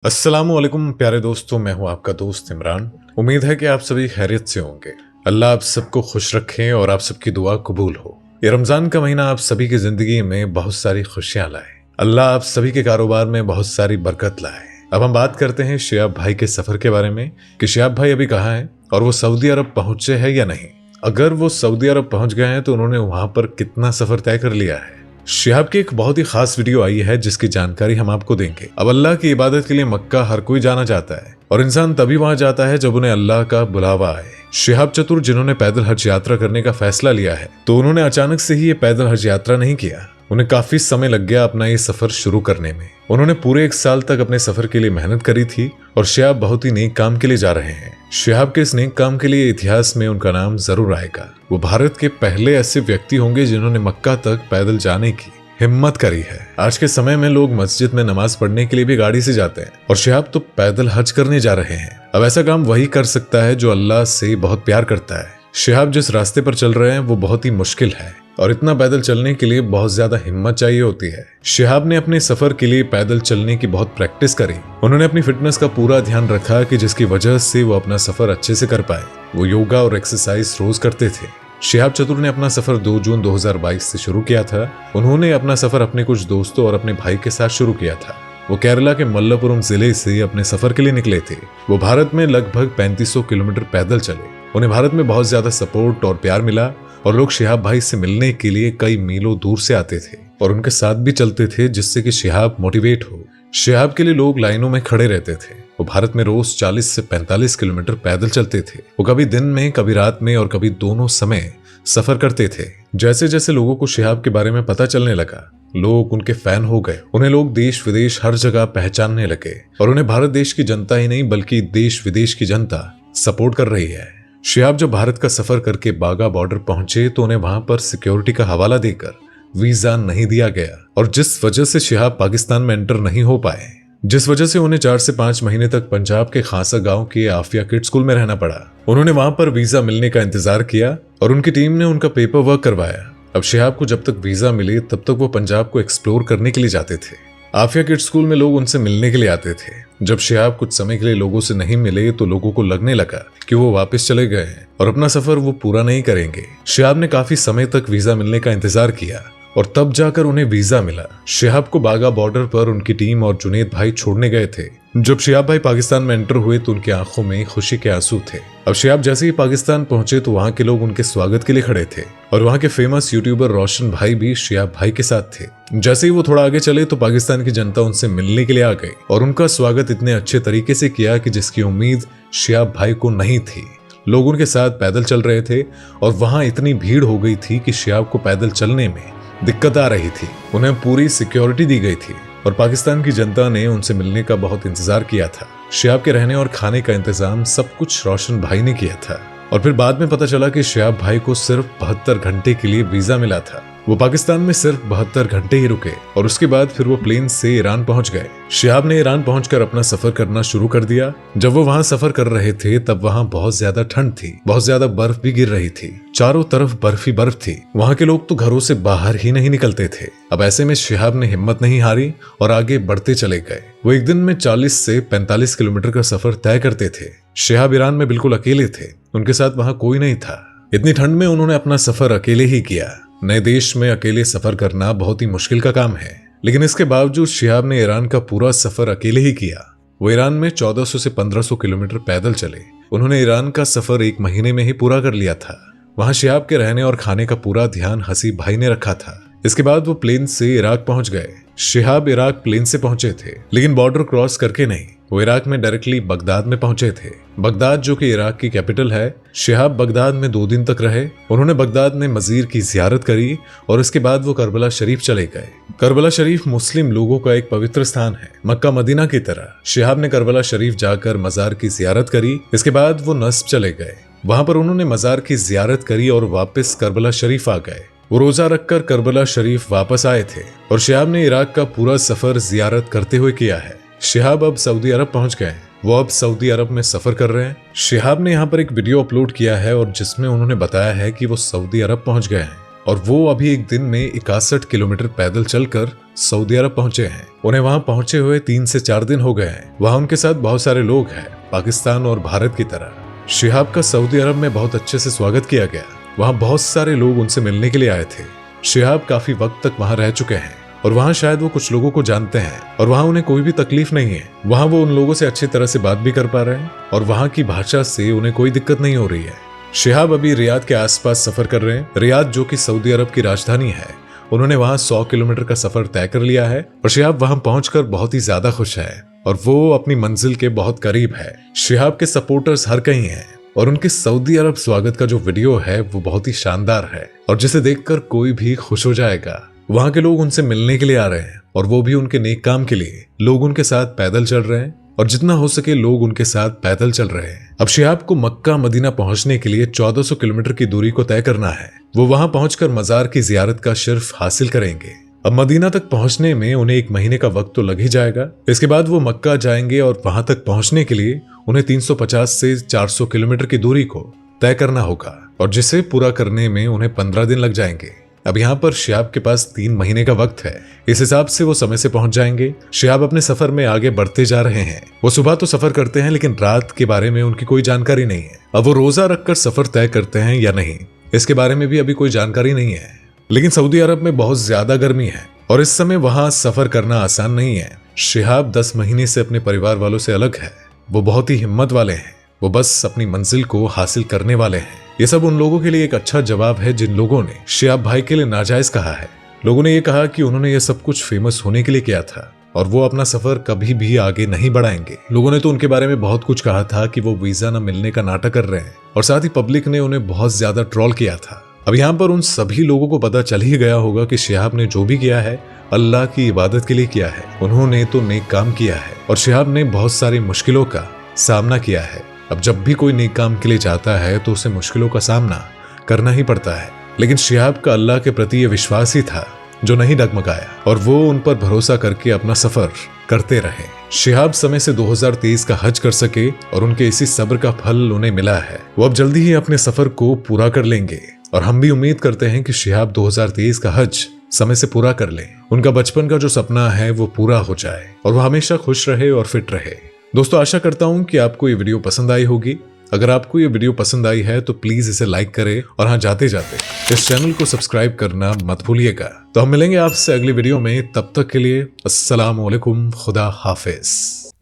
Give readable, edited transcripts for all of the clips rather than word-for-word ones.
अस्सलामुअलैकुम प्यारे दोस्तों, मैं हूं आपका दोस्त इमरान। उम्मीद है कि आप सभी खैरियत से होंगे। अल्लाह आप सबको खुश रखें और आप सबकी दुआ कबूल हो। ये रमजान का महीना आप सभी की जिंदगी में बहुत सारी खुशियां लाए। अल्लाह आप सभी के कारोबार में बहुत सारी बरकत लाए। अब हम बात करते हैं शिहाब भाई के सफर के बारे में कि शिहाब भाई अभी कहाँ हैं और वो सऊदी अरब पहुंचे हैं या नहीं। अगर वो सऊदी अरब पहुंच गए हैं तो उन्होंने वहां पर कितना सफर तय कर लिया है। शिहाब की एक बहुत ही खास वीडियो आई है जिसकी जानकारी हम आपको देंगे। अब अल्लाह की इबादत के लिए मक्का हर कोई जाना चाहता है और इंसान तभी वहां जाता है जब उन्हें अल्लाह का बुलावा आए। शिहाब चतुर जिन्होंने पैदल हज यात्रा करने का फैसला लिया है, तो उन्होंने अचानक से ही ये पैदल हज यात्रा नहीं किया। उन्हें काफी समय लग गया अपना ये सफर शुरू करने में। उन्होंने पूरे 1 साल तक अपने सफर के लिए मेहनत करी थी और शिहाब बहुत ही नेक काम के लिए जा रहे हैं। शिहाब के इस नेक काम के लिए इतिहास में उनका नाम जरूर आएगा। वो भारत के पहले ऐसे व्यक्ति होंगे जिन्होंने मक्का तक पैदल जाने की हिम्मत करी है। आज के समय में लोग मस्जिद में नमाज पढ़ने के लिए भी गाड़ी से जाते हैं और शिहाब तो पैदल हज करने जा रहे हैं। अब ऐसा काम वही कर सकता है जो अल्लाह से बहुत प्यार करता है। शिहाब जिस रास्ते पर चल रहे हैं वो बहुत ही मुश्किल है और इतना पैदल चलने के लिए बहुत ज्यादा हिम्मत चाहिए होती है। शिहाब ने अपने सफर के लिए पैदल चलने की बहुत प्रैक्टिस करी। उन्होंने अपनी फिटनेस का पूरा ध्यान रखा कि जिसकी वजह से वो अपना सफर अच्छे से कर पाए। वो योगा और एक्सरसाइज रोज करते थे। शिहाब चतुर ने अपना सफर 2 जून 2022 से शुरू किया था। उन्होंने अपना सफर अपने कुछ दोस्तों और अपने भाई के साथ शुरू किया था। वो केरला के मल्लपुरम जिले से अपने सफर के लिए निकले थे। वो भारत में लगभग 3500 किलोमीटर पैदल चले। उन्हें भारत में बहुत ज्यादा सपोर्ट और प्यार मिला और लोग शिहाब भाई से मिलने के लिए कई मीलों दूर से आते थे और उनके साथ भी चलते थे, जिससे कि शिहाब मोटिवेट हो। शिहाब के लिए लोग लाइनों में खड़े रहते थे। वो भारत में रोज 40 से 45 किलोमीटर पैदल चलते थे। वो कभी दिन में, कभी रात में और कभी दोनों समय सफर करते थे। जैसे जैसे लोगों को शिहाब के बारे में पता चलने लगा, लोग उनके फैन हो गए। उन्हें लोग देश विदेश हर जगह पहचानने लगे और उन्हें भारत देश की जनता ही नहीं बल्कि देश विदेश की जनता सपोर्ट कर रही है। शिहाब जब भारत का सफर करके बागा बॉर्डर पहुंचे तो उन्हें वहां पर सिक्योरिटी का हवाला देकर वीजा नहीं दिया गया और जिस वजह से शिहाब पाकिस्तान में एंटर नहीं हो पाए, जिस वजह से उन्हें 4 से 5 महीने तक पंजाब के खासा गांव के आफिया किड स्कूल में रहना पड़ा। उन्होंने वहां पर वीजा मिलने का इंतजार किया और उनकी टीम ने उनका पेपर वर्क करवाया। अब शिहाब को जब तक वीजा मिले तब तक वो पंजाब को एक्सप्लोर करने के लिए जाते थे। आफिया किड स्कूल में लोग उनसे मिलने के लिए आते थे। जब शिहाब कुछ समय के लिए लोगों से नहीं मिले तो लोगों को लगने लगा कि वो वापस चले गए हैं और अपना सफर वो पूरा नहीं करेंगे। शिहाब ने काफी समय तक वीजा मिलने का इंतजार किया और तब जाकर उन्हें वीजा मिला। शिहाब को बागा बॉर्डर पर उनकी टीम और जुनेद भाई छोड़ने गए थे। जब शिहाब भाई पाकिस्तान में एंटर हुए तो उनकी आंखों में खुशी के आंसू थे। अब शिहाब जैसे ही पाकिस्तान पहुंचे तो वहां के लोग उनके स्वागत के लिए खड़े थे और वहां के फेमस यूट्यूबर रोशन भाई भी शिहाब भाई के साथ थे। जैसे ही वो थोड़ा आगे चले तो पाकिस्तान की जनता उनसे मिलने के लिए आ गई और उनका स्वागत इतने अच्छे तरीके से किया कि जिसकी उम्मीद शिहाब भाई को नहीं थी। लोग उनके साथ पैदल चल रहे थे और वहां इतनी भीड़ हो गई थी कि शिहाब को पैदल चलने में दिक्कत आ रही थी। उन्हें पूरी सिक्योरिटी दी गई थी और पाकिस्तान की जनता ने उनसे मिलने का बहुत इंतजार किया था। शिहाब के रहने और खाने का इंतजाम सब कुछ रोशन भाई ने किया था और फिर बाद में पता चला कि शिहाब भाई को सिर्फ 72 घंटे के लिए वीजा मिला था। वो पाकिस्तान में सिर्फ 72 घंटे ही रुके और उसके बाद फिर वो प्लेन से ईरान पहुंच गए। शिहाब ने ईरान पहुंचकर अपना सफर करना शुरू कर दिया। जब वो वहां सफर कर रहे थे तब वहां बहुत ज्यादा ठंड थी, बहुत ज्यादा बर्फ भी गिर रही थी। चारों तरफ बर्फ ही बर्फ थी। वहां के लोग तो घरों से बाहर ही नहीं निकलते थे। अब ऐसे में शिहाब ने हिम्मत नहीं हारी और आगे बढ़ते चले गए। वो एक दिन में 40 से 45 किलोमीटर का सफर तय करते थे। शिहाब ईरान में बिल्कुल अकेले थे। उनके साथ वहां कोई नहीं था। इतनी ठंड में उन्होंने अपना सफर अकेले ही किया। नए देश में अकेले सफर करना बहुत ही मुश्किल का काम है, लेकिन इसके बावजूद शिहाब ने ईरान का पूरा सफर अकेले ही किया। वो ईरान में 1400 से 1500 किलोमीटर पैदल चले। उन्होंने ईरान का सफर 1 महीने में ही पूरा कर लिया था। वहां शिहाब के रहने और खाने का पूरा ध्यान हसीब भाई ने रखा था। इसके बाद वो प्लेन से इराक पहुंच गए। शिहाब इराक प्लेन से पहुंचे थे, लेकिन बॉर्डर क्रॉस करके नहीं। वो इराक में डायरेक्टली बगदाद में पहुंचे थे। बगदाद जो कि इराक की कैपिटल है। शिहाब बगदाद में 2 दिन तक रहे। उन्होंने बगदाद में मजीर की जियारत करी और इसके बाद वो करबला शरीफ चले गए। करबला शरीफ मुस्लिम लोगों का एक पवित्र स्थान है, मक्का मदीना की तरह। शिहाब ने करबला शरीफ जाकर मजार की जियारत करी। इसके बाद वो नस्ब चले गए। वहां पर उन्होंने मजार की जियारत करी और वापस करबला शरीफ आ गए। वो रोजा रखकर करबला शरीफ वापस आए थे और शिहाब ने इराक का पूरा सफर जियारत करते हुए किया है। शिहाब अब सऊदी अरब पहुंच गए। वो अब सऊदी अरब में सफर कर रहे हैं। शिहाब ने यहाँ पर एक वीडियो अपलोड किया है और जिसमें उन्होंने बताया है कि वो सऊदी अरब पहुंच गए हैं और वो अभी एक दिन में 61 किलोमीटर पैदल चलकर सऊदी अरब पहुंचे हैं। उन्हें वहां पहुंचे हुए 3 से 4 दिन हो गए हैं। वहां उनके साथ बहुत सारे लोग हैं, पाकिस्तान और भारत की तरह। शिहाब का सऊदी अरब में बहुत अच्छे से स्वागत किया गया। वहां बहुत सारे लोग उनसे मिलने के लिए आए थे। शिहाब काफी वक्त तक वहां रह चुके हैं और वहां शायद वो कुछ लोगों को जानते हैं और वहां उन्हें कोई भी तकलीफ नहीं है। वहां वो उन लोगों से अच्छी तरह से बात भी कर पा रहे हैं और वहां की भाषा से उन्हें कोई दिक्कत नहीं हो रही है। शिहाब अभी रियाद के आसपास सफर कर रहे हैं। रियाद जो कि सऊदी अरब की राजधानी है, उन्होंने वहां 100 किलोमीटर का सफर तय कर लिया है और शिहाब वहां पहुंचकर बहुत ही ज्यादा खुश है और वो अपनी मंजिल के बहुत करीब है। शिहाब के सपोर्टर्स हर कहीं हैं और उनके सऊदी अरब स्वागत का जो वीडियो है वो बहुत ही शानदार है और जिसे देखकर कोई भी खुश हो जाएगा। वहां के लोग उनसे मिलने के लिए आ रहे हैं और वो भी उनके नेक काम के लिए। लोग उनके साथ पैदल चल रहे हैं और जितना हो सके लोग उनके साथ पैदल चल रहे हैं। अब शिहाब को मक्का मदीना पहुंचने के लिए 1400 किलोमीटर की दूरी को तय करना है। वो वहां पहुंचकर मजार की जियारत का शर्फ हासिल करेंगे। अब मदीना तक पहुंचने में उन्हें 1 महीने का वक्त तो लग ही जाएगा। इसके बाद वो मक्का जाएंगे और वहां तक पहुंचने के लिए उन्हें 350 से 400 किलोमीटर की दूरी को तय करना होगा और जिसे पूरा करने में उन्हें 15 दिन लग जाएंगे। अब यहाँ पर शिहाब के पास 3 महीने का वक्त है। इस हिसाब से वो समय से पहुंच जाएंगे। शिहाब अपने सफर में आगे बढ़ते जा रहे हैं। वो सुबह तो सफर करते हैं लेकिन रात के बारे में उनकी कोई जानकारी नहीं है। अब वो रोजा रखकर सफर तय करते हैं या नहीं, इसके बारे में भी अभी कोई जानकारी नहीं है। लेकिन सऊदी अरब में बहुत ज्यादा गर्मी है और इस समय वहां सफर करना आसान नहीं है। शिहाब 10 महीने से अपने परिवार वालों से अलग है। वो बहुत ही हिम्मत वाले हैं। वो बस अपनी मंजिल को हासिल करने वाले हैं। ये सब उन लोगों के लिए एक अच्छा जवाब है जिन लोगों ने शिहाब भाई के लिए नाजायज कहा है। लोगों ने ये कहा कि उन्होंने ये सब कुछ फेमस होने के लिए किया था और वो अपना सफर कभी भी आगे नहीं बढ़ाएंगे। लोगों ने तो उनके बारे में बहुत कुछ कहा था कि वो वीजा न मिलने का नाटक कर रहे हैं और साथ ही पब्लिक ने उन्हें बहुत ज्यादा ट्रोल किया था। अब यहाँ पर उन सभी लोगों को पता चल ही गया होगा कि शिहाब ने जो भी किया है अल्लाह की इबादत के लिए किया है। उन्होंने तो नेक काम किया है और शिहाब ने बहुत सारी मुश्किलों का सामना किया है। अब जब भी कोई नेक काम के लिए जाता है तो उसे मुश्किलों का सामना करना ही पड़ता है। लेकिन शिहाब का अल्लाह के प्रति ये विश्वास ही था जो नहीं डगमगाया और वो उन पर भरोसा करके अपना सफर करते रहे। शिहाब समय से 2023 का हज कर सके और उनके इसी सब्र का फल उन्हें मिला है। वो अब जल्दी ही अपने सफर को पूरा कर लेंगे और हम भी उम्मीद करते हैं कि शिहाब 2023 का हज समय से पूरा कर ले। उनका बचपन का जो सपना है वो पूरा हो जाए और वो हमेशा खुश रहे और फिट रहे। दोस्तों, आशा करता हूं कि आपको ये वीडियो पसंद आई होगी। अगर आपको ये वीडियो पसंद आई है तो प्लीज इसे लाइक करें और हाँ, जाते जाते इस चैनल को सब्सक्राइब करना मत भूलिएगा। तो हम मिलेंगे आपसे अगली वीडियो में। तब तक के लिए अस्सलाम वालेकुम, खुदा हाफिज।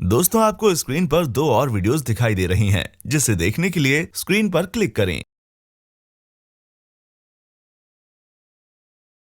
दोस्तों, आपको स्क्रीन पर 2 और वीडियोस दिखाई दे रही हैं, जिसे देखने के लिए स्क्रीन पर क्लिक करें।